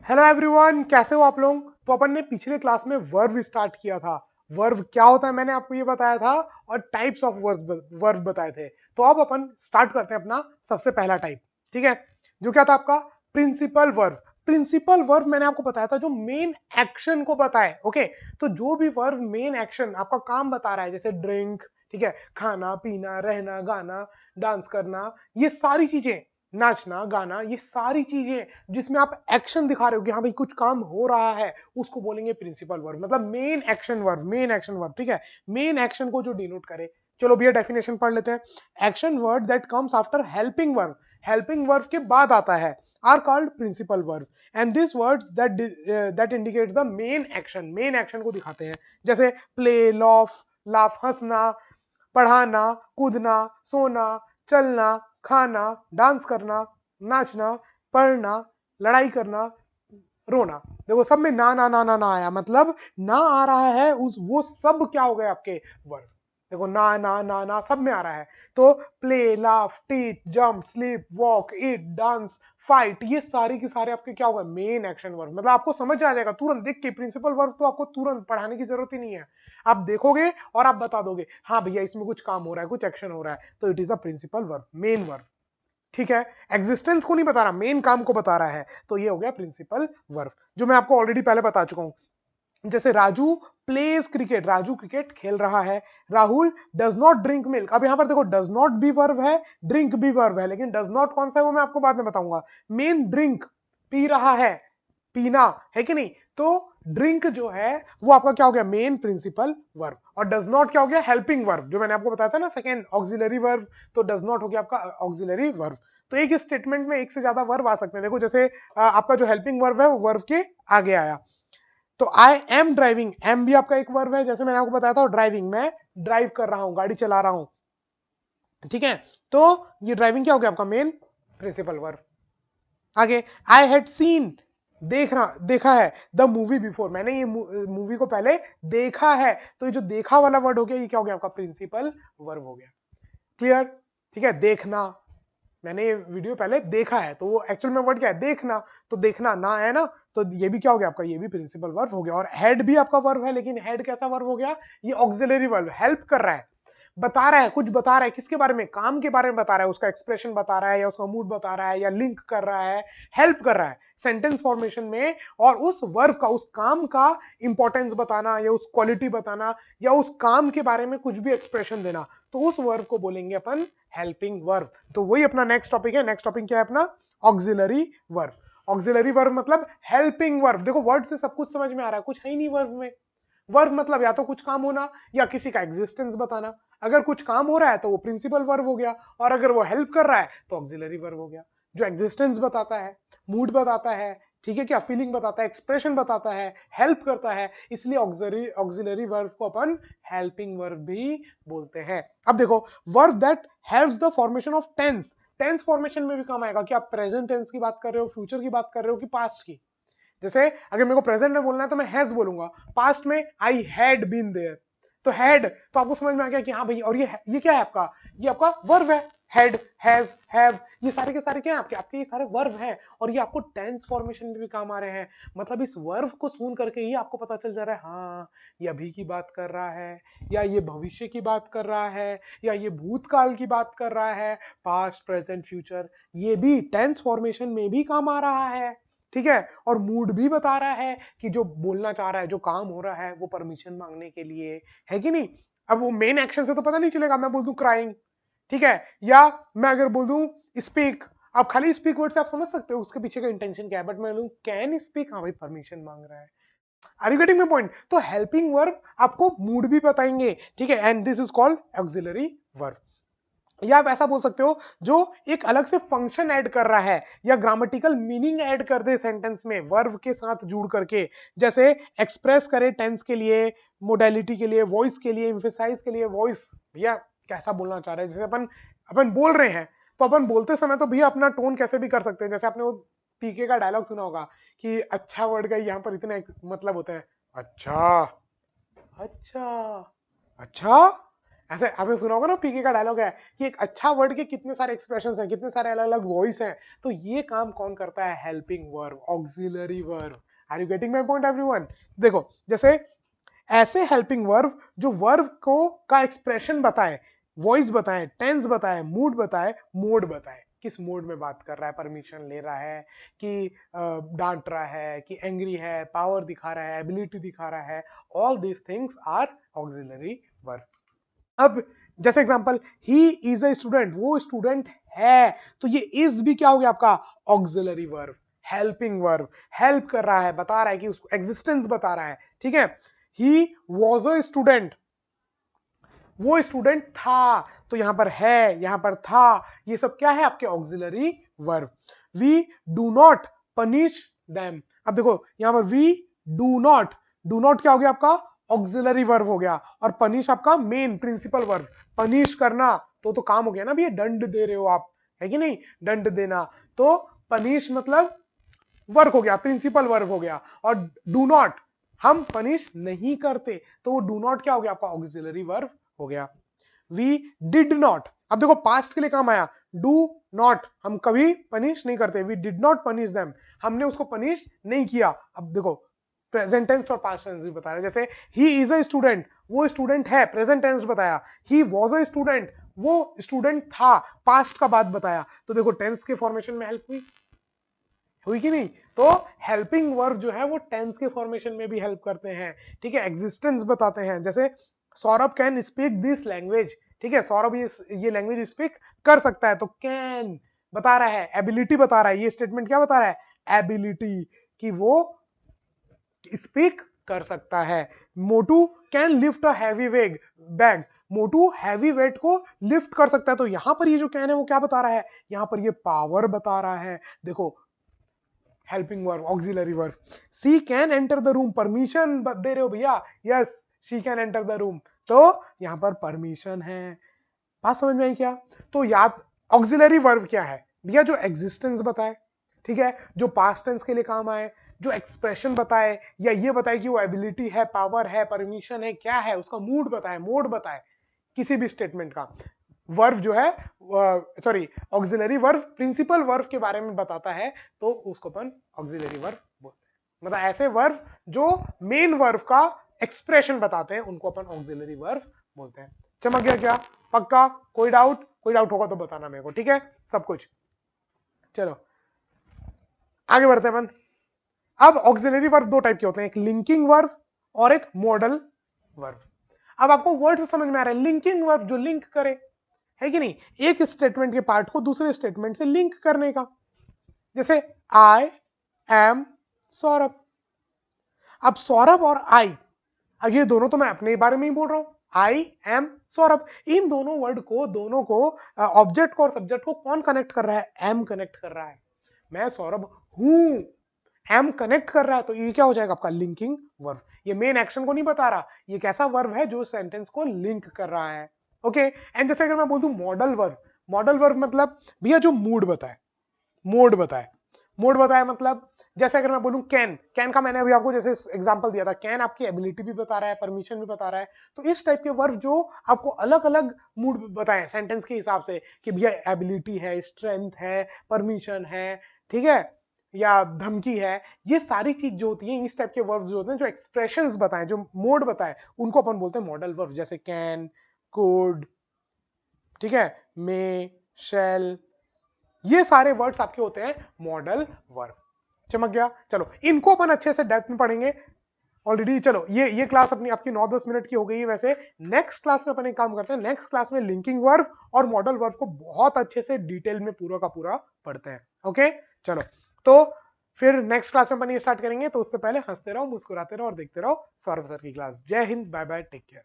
Hello everyone, कैसे हो आप लोग। तो अपन ने पिछले क्लास में वर्ब स्टार्ट किया था। वर्ब क्या होता है मैंने आपको ये बताया था, और टाइप्स ऑफ वर्ब बताए थे। तो अब अपन स्टार्ट करते हैं अपना सबसे पहला टाइप। ठीक है, जो क्या था आपका प्रिंसिपल वर्ब। प्रिंसिपल वर्ब मैंने आपको बताया था जो मेन एक्शन को बताए। ओके, तो जो भी वर्ब मेन एक्शन आपका काम बता रहा है, जैसे ड्रिंक, ठीक है, खाना पीना, रहना, गाना, डांस करना, ये सारी चीजें, नाचना, गाना, ये सारी चीजें जिसमें आप एक्शन दिखा रहे हो कि हाँ भाई कुछ काम हो रहा है, उसको बोलेंगे प्रिंसिपल वर्ब। मतलब main action verb, main action verb. ठीक है, मेन एक्शन को जो डिनोट करे। चलो भैया डेफिनेशन पढ़ लेते हैं। Action word that comes after helping verb, helping verb के बाद आता है, are called principal verb. And this words that indicates the main action, main action को दिखाते हैं। जैसे प्ले, लॉफ, लाफ हंसना, पढ़ाना, कूदना, सोना, चलना, खाना, डांस करना, नाचना, पढ़ना, लड़ाई करना, रोना। देखो सब में ना ना ना ना ना आया, मतलब ना आ रहा है, उस वो सब क्या हो गए आपके वर्ब। देखो ना ना ना ना सब में आ रहा है। तो play, laugh, teach, jump, sleep, walk, eat, dance, fight, ये सारी की सारे आपके क्या होगा, मेन एक्शन वर्ब। मतलब आपको समझ आ जाएगा तुरंत देख के। प्रिंसिपल वर्ब तो आपको तुरंत पढ़ाने की जरूरत ही नहीं है, आप देखोगे और आप बता दोगे हाँ भैया इसमें कुछ काम हो रहा है, कुछ एक्शन हो रहा है, तो it is a principal verb, main verb. ठीक है, एग्जिस्टेंस को नहीं बता रहा, मेन काम को बता रहा है, तो ये हो गया प्रिंसिपल वर्ब, जो मैं आपको ऑलरेडी पहले बता चुका हूं। जैसे Raju pledge cricket, Raju cricket खेल रहा है। Rahul does not drink milk. अब यहां पर देखो डज नॉट भी वर्ब है, ड्रिंक भी वर्ब है, लेकिन डज नॉट कौन सा है वो मैं आपको बाद में बताऊंगा। मेन ड्रिंक, पी रहा है, पीना, है कि नहीं। तो ड्रिंक जो है वो आपका क्या हो गया, मेन प्रिंसिपल वर्ब। और डज नॉट क्या हो गया, हेल्पिंग वर्ब, जो मैंने आपको बताया था ना सेकेंड ऑक्सिलरी वर्ब। तो डज नॉट हो गया आपका ऑक्सिलरी वर्ब। तो एक स्टेटमेंट में एक से ज्यादा वर्ब आ सकते हैं। देखो जैसे आपका जो हेल्पिंग वर्ब है वो वर्ब के आगे आया। तो आई एम ड्राइविंग, एम भी आपका एक वर्ब है, जैसे मैंने आपको बताया था ड्राइविंग, मैं ड्राइव कर रहा हूं, गाड़ी चला रहा हूं। ठीक है, तो ये ड्राइविंग क्या हो गया आपका मेन प्रिंसिपल वर्ब। आगे आई हैड सीन, देखना, देखा है, द मूवी बिफोर, मैंने ये मूवी को पहले देखा है। तो ये जो देखा वाला वर्ड हो गया, ये क्या हो गया आपका प्रिंसिपल वर्ब हो गया। क्लियर। ठीक है, देखना, मैंने ये वीडियो पहले देखा है, तो वो एक्चुअल में वर्ड क्या है, देखना। तो देखना ना है ना, तो ये भी क्या हो गया आपका, ये भी प्रिंसिपल वर्ब हो गया। और हेड भी आपका वर्ब है, लेकिन हेड कैसा वर्ब हो गया, ये ऑक्सिलरी वर्ब, हेल्प कर रहा है, बता रहा है, कुछ बता रहा है, किसके बारे में, काम के बारे में बता रहा है, उसका एक्सप्रेशन बता रहा है, या उसका मूड बता रहा है, या लिंक कर रहा है, हेल्प कर रहा है सेंटेंस फॉर्मेशन में। और उस वर्ब का, उस काम का इंपॉर्टेंस बताना, या उस क्वालिटी बताना, या उस काम के बारे में कुछ भी एक्सप्रेशन देना, तो उस वर्ब को बोलेंगे अपन हेल्पिंग वर्ब। तो वही अपना नेक्स्ट टॉपिक है। नेक्स्ट टॉपिक क्या है अपना, ऑक्सिलरी वर्ब। ऑक्सिलरी वर्ब मतलब हेल्पिंग वर्ब। देखो वर्ड से सब कुछ समझ में आ रहा है, कुछ है ही नहीं वर्ब में। वर्ब मतलब या तो कुछ काम होना, या किसी का एग्जिस्टेंस बताना। अगर कुछ काम हो रहा है तो वो प्रिंसिपल वर्ब हो गया, और अगर वो हेल्प कर रहा है तो ऑक्सिलरी वर्ब हो गया, जो एग्जिस्टेंस बताता है, मूड बताता है, ठीक है क्या, फीलिंग बताता है, एक्सप्रेशन बताता है, हेल्प करता है, इसलिए ऑक्सिलरी ऑक्सिलरी वर्ब को अपन हेल्पिंग वर्ब भी बोलते हैं। अब देखो, verb that helps the formation of tense, tense formation में भी काम आएगा। कि आप प्रेजेंट टेंस की बात कर रहे हो, फ्यूचर की बात कर रहे हो, कि पास्ट की। जैसे अगर मेरे को प्रेजेंट में बोलना है तो मैं हैज बोलूंगा, पास्ट में आई हैड बीन देयर। तो हैड, तो आपको समझ में आ गया कि हाँ भाई, और ये क्या है आपका, ये आपका वर्ब है। हैड, हैज, हैव, ये सारे के सारे क्या है आपके, आपके ये सारे वर्ब हैं, और ये आपको टेंस फॉर्मेशन में भी काम आ रहे हैं। मतलब इस वर्ब को सुन करके ही आपको पता चल जा रहा है हाँ ये अभी की बात कर रहा है, या ये भविष्य की बात कर रहा है, या ये भूतकाल की बात कर रहा है, पास्ट प्रेजेंट फ्यूचर, ये भी टेंस फॉर्मेशन में भी काम आ रहा है। ठीक है, और मूड भी बता रहा है कि जो बोलना चाह रहा है, जो काम हो रहा है, वो परमिशन मांगने के लिए, है कि नहीं। अब वो मेन एक्शन से तो पता नहीं चलेगा, मैं बोल दूं क्राइंग, ठीक है, या मैं अगर बोल दूं स्पीक, आप खाली स्पीक वर्ड से आप समझ सकते हो उसके पीछे का इंटेंशन क्या है। बट मैं बोलूं कैन स्पीक, हाँ भाई परमिशन मांग रहा है। Are you getting my point. तो हेल्पिंग वर्ब आपको मूड भी बताएंगे, ठीक है, and this is called auxiliary verb. या आप ऐसा बोल सकते हो जो एक अलग से फंक्शन ऐड कर रहा है, या ग्रामेटिकल मीनिंग ऐड कर दे सेंटेंस में वर्ब के साथ जुड़ करके। जैसे एक्सप्रेस करे टेंस के लिए, मोडालिटी के लिए, वॉइस के लिए, एम्फेसाइज के लिए वॉइस, भैया कैसा बोलना चाह रहे हैं। जैसे अपन अपन बोल रहे हैं, तो अपन बोलते समय तो भैया अपना टोन कैसे भी कर सकते हैं। जैसे आपने वो पीके का डायलॉग सुना होगा कि अच्छा वर्ड का यहाँ पर इतने मतलब होते हैं, अच्छा, अच्छा, अच्छा, ऐसे आपने सुना होगा ना, पीके का डायलॉग है कि एक अच्छा वर्ड के कितने सारे एक्सप्रेशंस हैं, कितने सारे अलग अलग वॉइस हैं। तो ये काम कौन करता है? Helping verb, auxiliary verb. Are you getting my point everyone? देखो जैसे ऐसे हेल्पिंग वर्ब जो वर्ब को का एक्सप्रेशन बताए, वॉइस बताए, टेंस बताए, मूड बताए, मोड बताए, किस मोड में बात कर रहा है, परमिशन ले रहा है कि डांट रहा है कि एंग्री है, पावर दिखा रहा है, एबिलिटी दिखा रहा है। All these things are auxiliary verb. अब जैसे example, he is a student, वो स्टूडेंट है, तो ये इज भी क्या हो गया आपका? Auxiliary verb, helping verb. Help कर रहा है, बता रहा है कि उसको एग्जिस्टेंस बता रहा है, ठीक है। ही वॉज अ स्टूडेंट, वो स्टूडेंट था, तो यहां पर है, यहां पर था, ये सब क्या है? आपके auxiliary verb. We do not punish them. अब देखो यहां पर वी डू नॉट क्या हो गया आपका? ऑक्सिलरी वर्ब हो गया, और पनिश आपका मेन प्रिंसिपल वर्ब। पनिश करना तो काम हो गया ना, भी दंड दे रहे हो आप, है कि नहीं? दंड देना। तो पनिश मतलब वर्क हो गया, प्रिंसिपल वर्ब हो गया। और डू नॉट, हम पनिश नहीं करते, तो वो डू नॉट क्या हो गया आपका? ऑक्सिलरी वर्ब हो गया। वी डिड नॉट, अब देखो पास्ट के लिए काम आया। डू नॉट, हम कभी पनिश नहीं करते। We did not punish them, हमने उसको पनिश नहीं किया। अब देखो प्रेजेंट टेंस और पास्ट टेंस भी बता रहे हैं। जैसे ही इज अ स्टूडेंट, वो स्टूडेंट है, प्रेजेंट टेंस बताया। ही वॉज अ स्टूडेंट, वो स्टूडेंट था, पास्ट का बात बताया। तो देखो टेंस के फॉर्मेशन में हेल्प हुई कि नहीं? तो हेल्पिंग वर्ब जो है वो टेंस के फॉर्मेशन में भी हेल्प करते हैं, ठीक है, एग्जिस्टेंस बताते हैं। जैसे Saurabh can speak this language, ठीक है, सौरभ ये लैंग्वेज स्पीक कर सकता है, तो कैन बता रहा है, एबिलिटी बता रहा है। ये स्टेटमेंट क्या बता रहा है? एबिलिटी, कि वो स्पीक कर सकता है। Motu can lift a heavy bag, Motu heavy weight को लिफ्ट कर सकता है। तो यहां पर ये जो कैन है वो क्या बता रहा है? यहां पर ये पावर बता रहा है। देखो helping verb, auxiliary verb. She can enter the room, permission दे रहे हो भैया, yes she can enter the room, तो यहां पर परमिशन है। बात समझ में आई क्या? तो याद, ऑक्सिलरी वर्ब क्या है भैया? जो एग्जिस्टेंस बताए, ठीक है, जो पास्ट टेंस के लिए काम आए, जो एक्सप्रेशन बताए, या ये बताए कि वो एबिलिटी है, पावर है, परमिशन है, क्या है, उसका मूड बताए, मोड बताए, किसी भी स्टेटमेंट का। वर्ब जो है, sorry, auxiliary verb principal verb के बारे में बताता है, तो उसको अपन ऑक्सिलरी वर्ब बोलते हैं। मतलब ऐसे वर्ब जो मेन वर्ब का एक्सप्रेशन बताते हैं, उनको अपन ऑक्सिलरी वर्ब बोलते हैं। चमक गया क्या? पक्का? कोई डाउट? कोई डाउट होगा तो बताना मेरे को, ठीक है, सब कुछ। चलो आगे बढ़ते हैं अपन। अब ऑक्सिलरी वर्ब दो टाइप के होते हैं, एक लिंकिंग वर्ब और एक मॉडल वर्ब। अब आपको वर्ड समझ में आ रहा है? लिंकिंग वर्ब जो लिंक करे, है कि नहीं, एक स्टेटमेंट के पार्ट को दूसरे स्टेटमेंट से लिंक करने का। जैसे आई एम सौरभ। अब सौरभ और आई, अब ये दोनों तो मैं अपने बारे में ही बोल रहा हूं, आई एम सौरभ। इन दोनों वर्ड को, दोनों को, ऑब्जेक्ट को और सब्जेक्ट को कौन कनेक्ट कर रहा है? एम कनेक्ट कर रहा है। मैं सौरभ हूं, एम कनेक्ट कर रहा है, तो ये क्या हो जाएगा आपका? Linking verb. ये मेन एक्शन को नहीं बता रहा, ये कैसा वर्ब है? जो सेंटेंस को लिंक कर रहा है। ओके, एंड जैसे अगर मैं बोल दूं मॉडल वर्ब, मॉडल वर्ब मतलब भैया जो मूड बताए, मोड बताए। मोड बताए मतलब, जैसे अगर मैं बोलूं कैन, कैन का मैंने अभी आपको जैसे एग्जांपल दिया था, कैन आपकी एबिलिटी भी बता रहा है, परमिशन भी बता रहा है। तो इस टाइप के वर्ब जो आपको अलग अलग मूड बताए सेंटेंस के हिसाब से, कि भैया एबिलिटी है, स्ट्रेंथ है, परमिशन है, ठीक है, या धमकी है, ये सारी चीज जो होती है, इस टाइप के वर्ब्स जो होते हैं, जो एक्सप्रेशंस बताएं, जो मोड बताए, उनको अपन बोलते हैं मॉडल वर्ब। जैसे कैन, कुड, ठीक है, मे, शैल, ये सारे वर्ड्स आपके होते हैं मॉडल वर्ब। चमक गया? चलो इनको अपन अच्छे से डेप्थ में पढ़ेंगे ऑलरेडी। चलो ये क्लास अपनी आपकी 9-10 मिनट की हो गई है वैसे। नेक्स्ट क्लास में अपन एक काम करते हैं, नेक्स्ट क्लास में लिंकिंग वर्ब और मॉडल वर्ब को बहुत अच्छे से डिटेल में पूरा का पूरा पढ़ते हैं। ओके चलो, तो फिर नेक्स्ट क्लास में अपन ये स्टार्ट करेंगे, तो उससे पहले हंसते रहो, मुस्कुराते रहो और देखते रहो सौरभ सर की क्लास। जय हिंद, बाय बाय, टेक केयर।